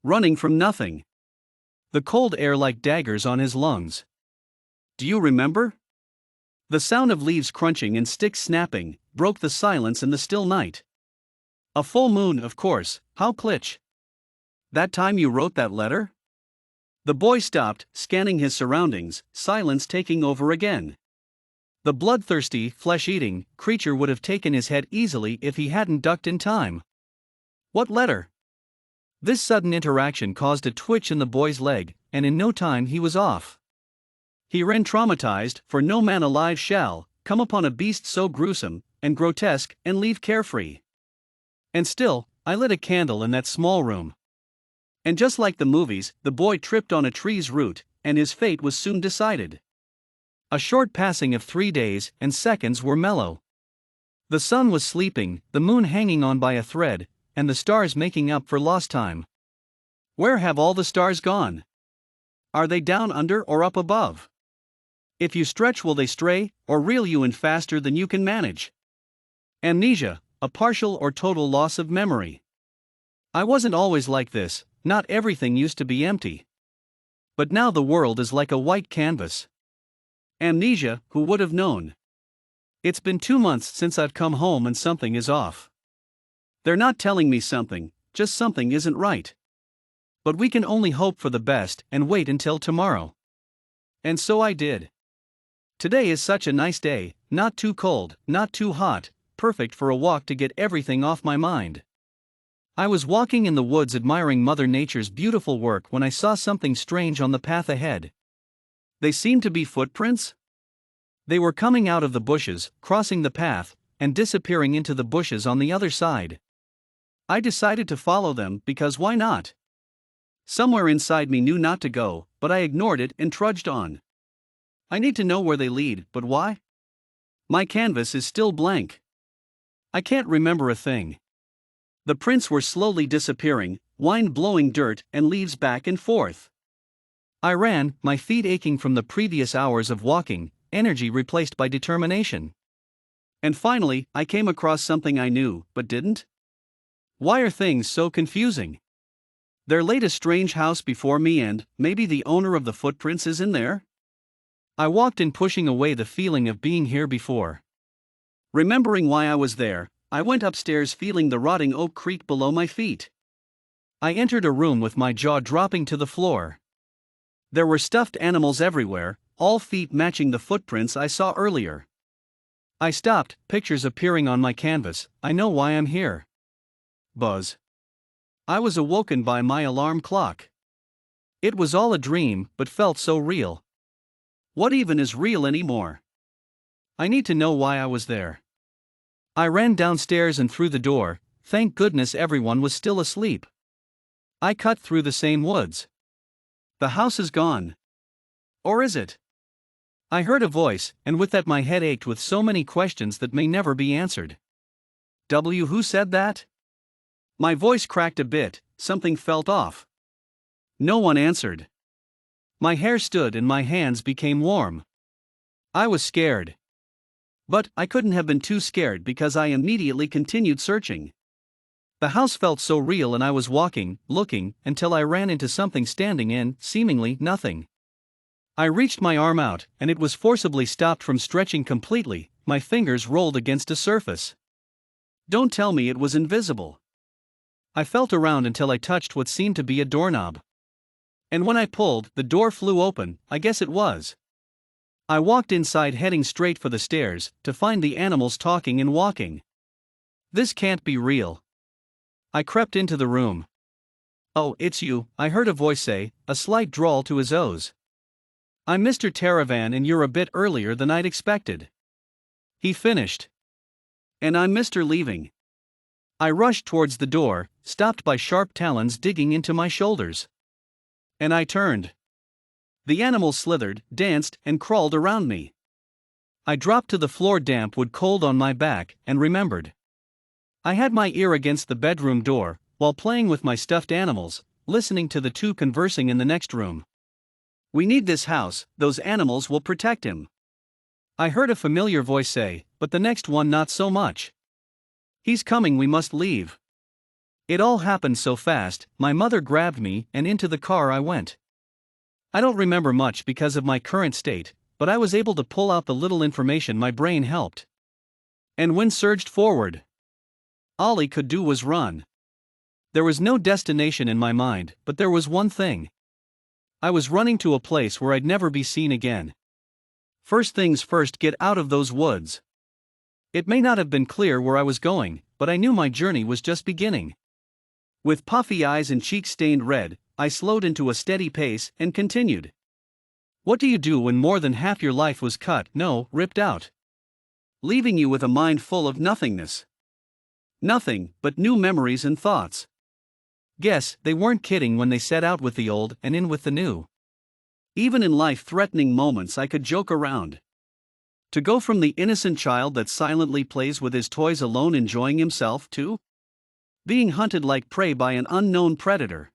running from nothing. The cold air like daggers on his lungs. Do you remember? The sound of leaves crunching and sticks snapping broke the silence in the still night. A full moon, of course, how kitsch. That time you wrote that letter? The boy stopped, scanning his surroundings, silence taking over again. The bloodthirsty, flesh-eating creature would have taken his head easily if he hadn't ducked in time. What letter? This sudden interaction caused a twitch in the boy's leg, and in no time he was off. He ran traumatized, for no man alive shall come upon a beast so gruesome and grotesque and leave carefree. And still, I lit a candle in that small room. And just like the movies, the boy tripped on a tree's root, and his fate was soon decided. A short passing of 3 days and seconds were mellow. The sun was sleeping, the moon hanging on by a thread, and the stars making up for lost time. Where have all the stars gone? Are they down under or up above? If you stretch, will they stray, or reel you in faster than you can manage? Amnesia, a partial or total loss of memory. I wasn't always like this, not everything used to be empty. But now the world is like a white canvas. Amnesia, who would have known? It's been 2 months since I've come home and something is off. They're not telling me something, just something isn't right. But we can only hope for the best and wait until tomorrow. And so I did. Today is such a nice day, not too cold, not too hot, perfect for a walk to get everything off my mind. I was walking in the woods admiring Mother Nature's beautiful work when I saw something strange on the path ahead. They seemed to be footprints? They were coming out of the bushes, crossing the path, and disappearing into the bushes on the other side. I decided to follow them because why not? Somewhere inside me knew not to go, but I ignored it and trudged on. I need to know where they lead, but why? My canvas is still blank. I can't remember a thing. The prints were slowly disappearing, wind blowing dirt and leaves back and forth. I ran, my feet aching from the previous hours of walking, energy replaced by determination. And finally, I came across something I knew, but didn't? Why are things so confusing? There laid a strange house before me and, maybe the owner of the footprints is in there? I walked in, pushing away the feeling of being here before. Remembering why I was there, I went upstairs, feeling the rotting oak creak below my feet. I entered a room with my jaw dropping to the floor. There were stuffed animals everywhere, all feet matching the footprints I saw earlier. I stopped, pictures appearing on my canvas. I know why I'm here. Buzz. I was awoken by my alarm clock. It was all a dream, but felt so real. What even is real anymore? I need to know why I was there. I ran downstairs and through the door. Thank goodness everyone was still asleep. I cut through the same woods. The house is gone. Or is it? I heard a voice, and with that my head ached with so many questions that may never be answered. Who said that? My voice cracked a bit, something felt off. No one answered. My hair stood and my hands became warm. I was scared. But I couldn't have been too scared because I immediately continued searching. The house felt so real and I was walking, looking, until I ran into something standing in, seemingly, nothing. I reached my arm out, and it was forcibly stopped from stretching completely. My fingers rolled against a surface. Don't tell me it was invisible. I felt around until I touched what seemed to be a doorknob. And when I pulled, the door flew open. I guess it was. I walked inside, heading straight for the stairs, to find the animals talking and walking. This can't be real. I crept into the room. Oh, it's you, I heard a voice say, a slight drawl to his O's. I'm Mr. Taravan and you're a bit earlier than I'd expected. He finished. And I'm Mr. Leaving. I rushed towards the door, stopped by sharp talons digging into my shoulders. And I turned. The animals slithered, danced, and crawled around me. I dropped to the floor, damp wood cold on my back, and remembered. I had my ear against the bedroom door, while playing with my stuffed animals, listening to the two conversing in the next room. We need this house, those animals will protect him. I heard a familiar voice say, but the next one not so much. He's coming, we must leave. It all happened so fast, my mother grabbed me, and into the car I went. I don't remember much because of my current state, but I was able to pull out the little information my brain helped. And wind surged forward. All he could do was run. There was no destination in my mind, but there was one thing. I was running to a place where I'd never be seen again. First things first, get out of those woods. It may not have been clear where I was going, but I knew my journey was just beginning. With puffy eyes and cheeks stained red, I slowed into a steady pace and continued. What do you do when more than half your life was ripped out? Leaving you with a mind full of nothingness. Nothing but new memories and thoughts. Guess they weren't kidding when they set out with the old and in with the new. Even in life-threatening moments I could joke around. To go from the innocent child that silently plays with his toys alone enjoying himself to being hunted like prey by an unknown predator.